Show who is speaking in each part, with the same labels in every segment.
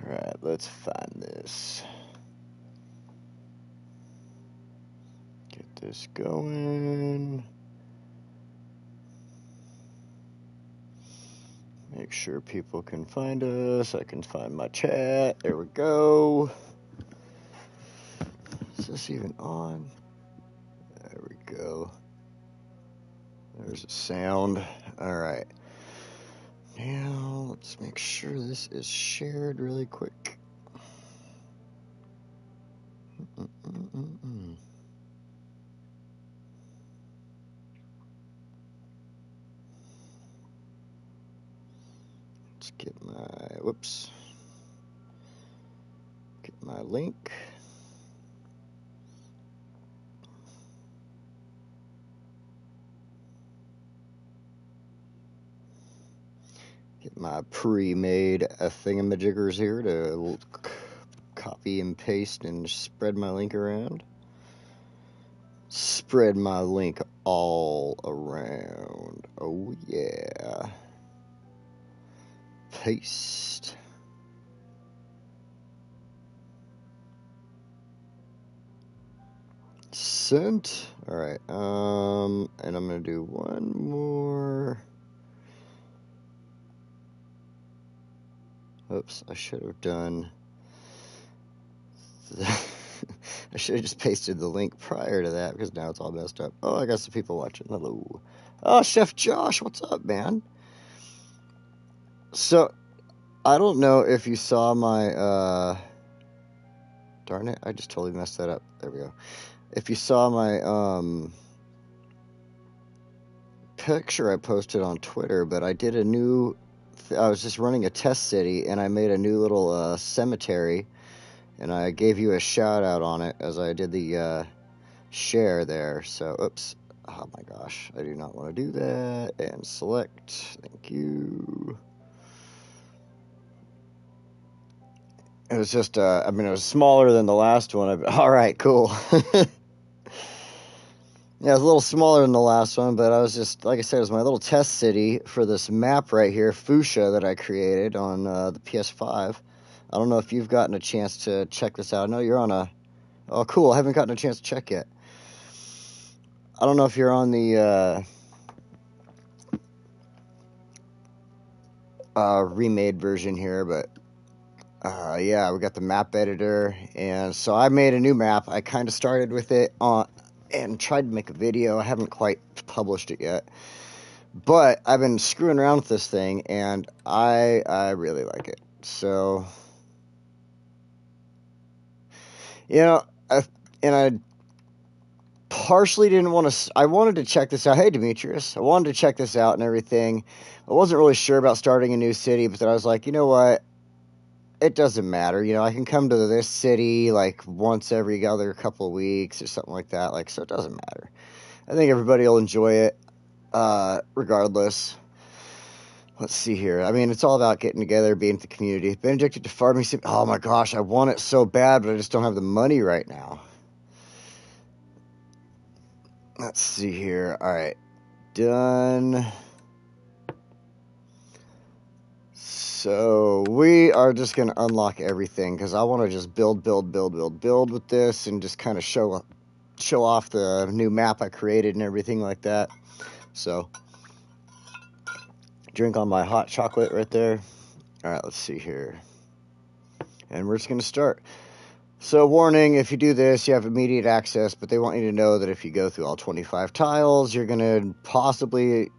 Speaker 1: Alright, let's find this. Get this going. Make sure people can find us. I can find my chat. There we go. Is this even on? There we go. There's a sound. Alright. Now, let's make sure this is shared really quick. Let's get my link. Get my pre-made thingamajiggers here to copy and paste and spread my link around. Spread my link all around. Oh yeah. Paste. Sent. Alright, and I'm gonna do one more. Oops, I should have done. I should have just pasted the link prior to that because now it's all messed up. Oh, I got some people watching. Hello. Oh, Chef Josh, what's up, man? So, I don't know if you saw my, darn it, I just totally messed that up. There we go. If you saw my, picture I posted on Twitter, but I did a new, I was just running a test city, and I made a new little, cemetery, and I gave you a shout out on it as I did the, share there. So, oops. Oh my gosh, I do not want to do that. And select. Thank you. It was just, I mean, it was smaller than the last one. All right, cool. Yeah, it was a little smaller than the last one, but I was just, like I said, it was my little test city for this map right here, Foosha, that I created on the PS5. I don't know if you've gotten a chance to check this out. I know you're on a... Oh, cool. I haven't gotten a chance to check yet. I don't know if you're on the remade version here, but yeah, we got the map editor, and so I made a new map. I kind of started with it on and tried to make a video. I haven't quite published it yet, but I've been screwing around with this thing, and I really like it. So, you know, I partially didn't want to, I wanted to check this out. Hey, Demetrius, I wanted to check this out and everything. I wasn't really sure about starting a new city, but then I was like, you know what? It doesn't matter. You know, I can come to this city like once every other couple of weeks or something like that. Like, so it doesn't matter. I think everybody will enjoy it, regardless. Let's see here. I mean, it's all about getting together, being with the community. Been addicted to farming sim. Oh my gosh, I want it so bad, but I just don't have the money right now. Let's see here. All right. Done. So we are just going to unlock everything because I want to just build with this and just kind of show off the new map I created and everything like that. So drink on my hot chocolate right there. All right, let's see here. And we're just going to start. So warning, if you do this, you have immediate access, but they want you to know that if you go through all 25 tiles, you're going to possibly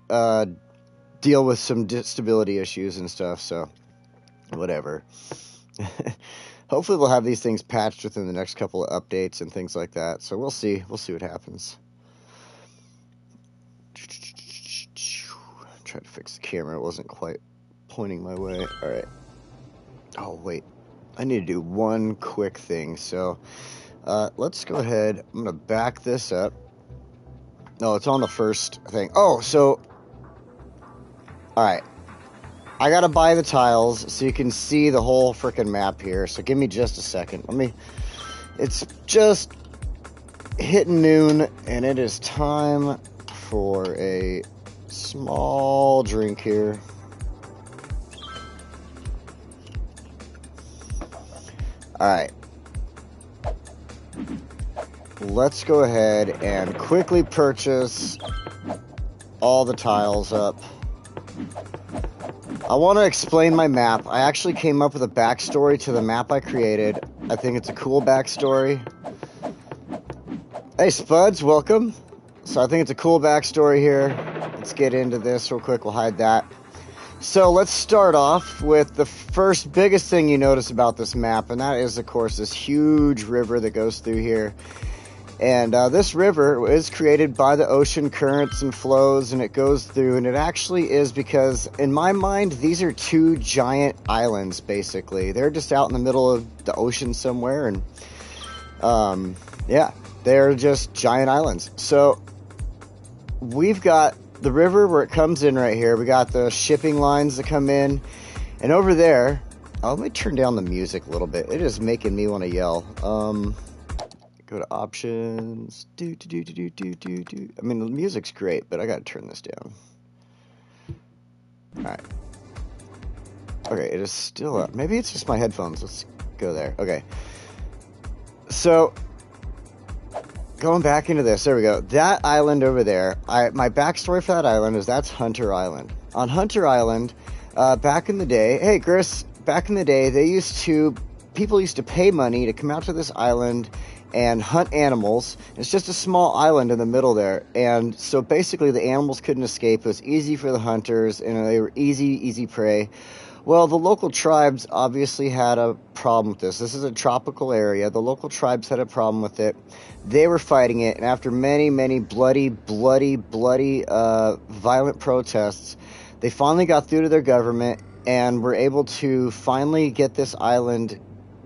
Speaker 1: deal with some stability issues and stuff, so whatever. Hopefully we'll have these things patched within the next couple of updates and things like that, so we'll see what happens. Try to fix the camera, it wasn't quite pointing my way. Alright. Oh wait, I need to do one quick thing, so let's go ahead. I'm gonna back this up. No, it's on the first thing. Oh, so alright, I gotta buy the tiles so you can see the whole freaking map here. So give me just a second. It's just hitting noon, and it is time for a small drink here. Alright. Let's go ahead and quickly purchase all the tiles up. I want to explain my map. I actually came up with a backstory to the map I created. I think it's a cool backstory. Hey Spuds, welcome. So I think it's a cool backstory here. Let's get into this real quick. We'll hide that. So let's start off with the first biggest thing you notice about this map, and that is, of course, this huge river that goes through here. And this river is created by the ocean currents and flows, and it goes through, and it actually is because, in my mind, these are two giant islands, basically. They're just out in the middle of the ocean somewhere, and, yeah, they're just giant islands. So we've got the river where it comes in right here. We got the shipping lines that come in, and over there, let me turn down the music a little bit. It is making me want to yell. Go to options. I mean, the music's great, but I gotta turn this down. Alright. Okay, it is still up. Maybe it's just my headphones. Let's go there. Okay. So, going back into this, there we go. That island over there, my backstory for that island is that's Hunter Island. On Hunter Island, back in the day, hey Chris, back in the day, people used to pay money to come out to this island and hunt animals. It's just a small island in the middle there, and so basically the animals couldn't escape. It was easy for the hunters, and they were easy prey. Well, the local tribes obviously had a problem with this. This is a tropical area. The local tribes had a problem with it. They were fighting it, and after many bloody, violent protests, they finally got through to their government and were able to finally get this island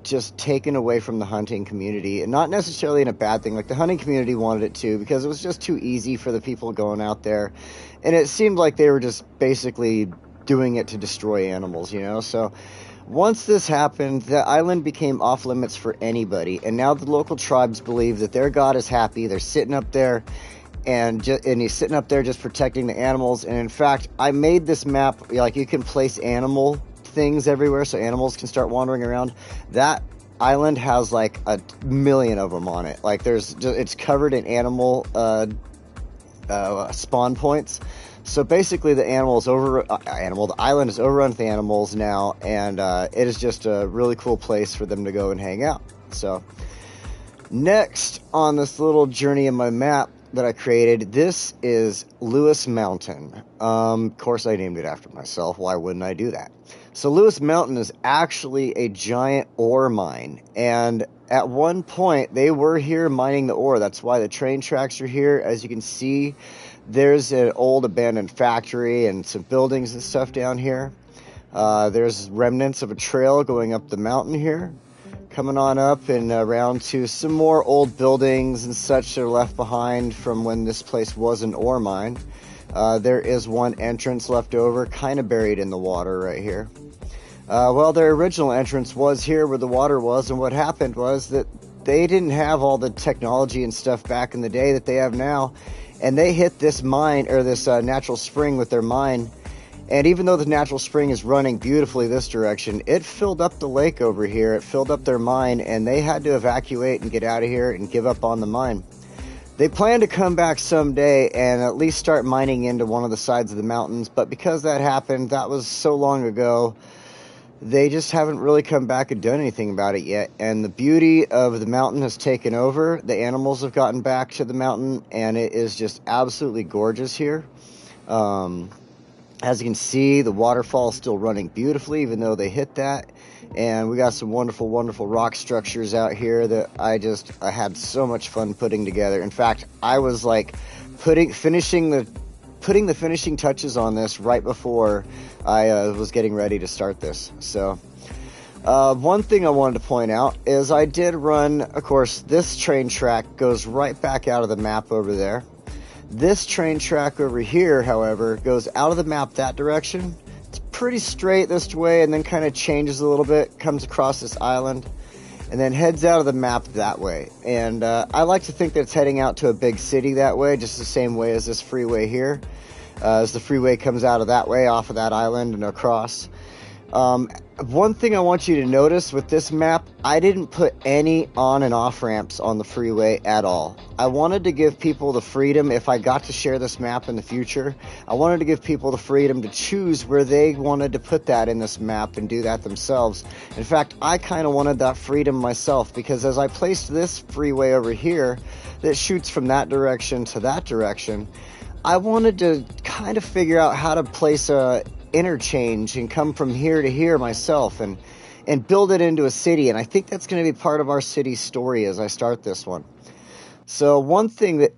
Speaker 1: just taken away from the hunting community, and not necessarily in a bad thing. Like, the hunting community wanted it too, because it was just too easy for the people going out there, and it seemed like they were just basically doing it to destroy animals, you know. So once this happened, the island became off limits for anybody, and now the local tribes believe that their god is happy. They're sitting up there, and he's sitting up there just protecting the animals. And in fact, I made this map, like, you can place animal things everywhere so animals can start wandering around. That island has like 1,000,000 of them on it. Like, it's covered in animal spawn points. So basically the island is overrun with animals now, and it is just a really cool place for them to go and hang out. So next on this little journey in my map that I created, this is Lewis Mountain. Of course I named it after myself. Why wouldn't I do that? So Lewis Mountain is actually a giant ore mine, and at one point they were here mining the ore. That's why the train tracks are here. As you can see, there's an old abandoned factory and some buildings and stuff down here. There's remnants of a trail going up the mountain here, coming on up and around to some more old buildings and such that are left behind from when this place was an ore mine. There is one entrance left over, kind of buried in the water right here. Well, their original entrance was here where the water was, and what happened was that they didn't have all the technology and stuff back in the day that they have now, and they hit this mine, or this natural spring with their mine, and even though the natural spring is running beautifully this direction, it filled up the lake over here. It filled up their mine, and they had to evacuate and get out of here and give up on the mine. They plan to come back someday and at least start mining into one of the sides of the mountains, but because that happened, that was so long ago, they just haven't really come back and done anything about it yet. And the beauty of the mountain has taken over. The animals have gotten back to the mountain, and it is just absolutely gorgeous here. As you can see, the waterfall is still running beautifully, even though they hit that. And we got some wonderful rock structures out here that I had so much fun putting together. In fact, I was like putting the finishing touches on this right before I was getting ready to start this. So one thing I wanted to point out is I did run, of course, this train track goes right back out of the map over there. This train track over here, however, goes out of the map that direction. It's pretty straight this way, and then kind of changes a little bit, comes across this island, and then heads out of the map that way. And I like to think that it's heading out to a big city that way, just the same way as this freeway here. As the freeway comes out of that way, off of that island and across. One thing I want you to notice with this map, I didn't put any on and off ramps on the freeway at all. I wanted to give people the freedom, if I got to share this map in the future, I wanted to give people the freedom to choose where they wanted to put that in this map and do that themselves. In fact, I kind of wanted that freedom myself, because as I placed this freeway over here that shoots from that direction to that direction, I wanted to kind of figure out how to place a interchange and come from here to here myself and build it into a city. And I think that's going to be part of our city story as I start this one. So one thing that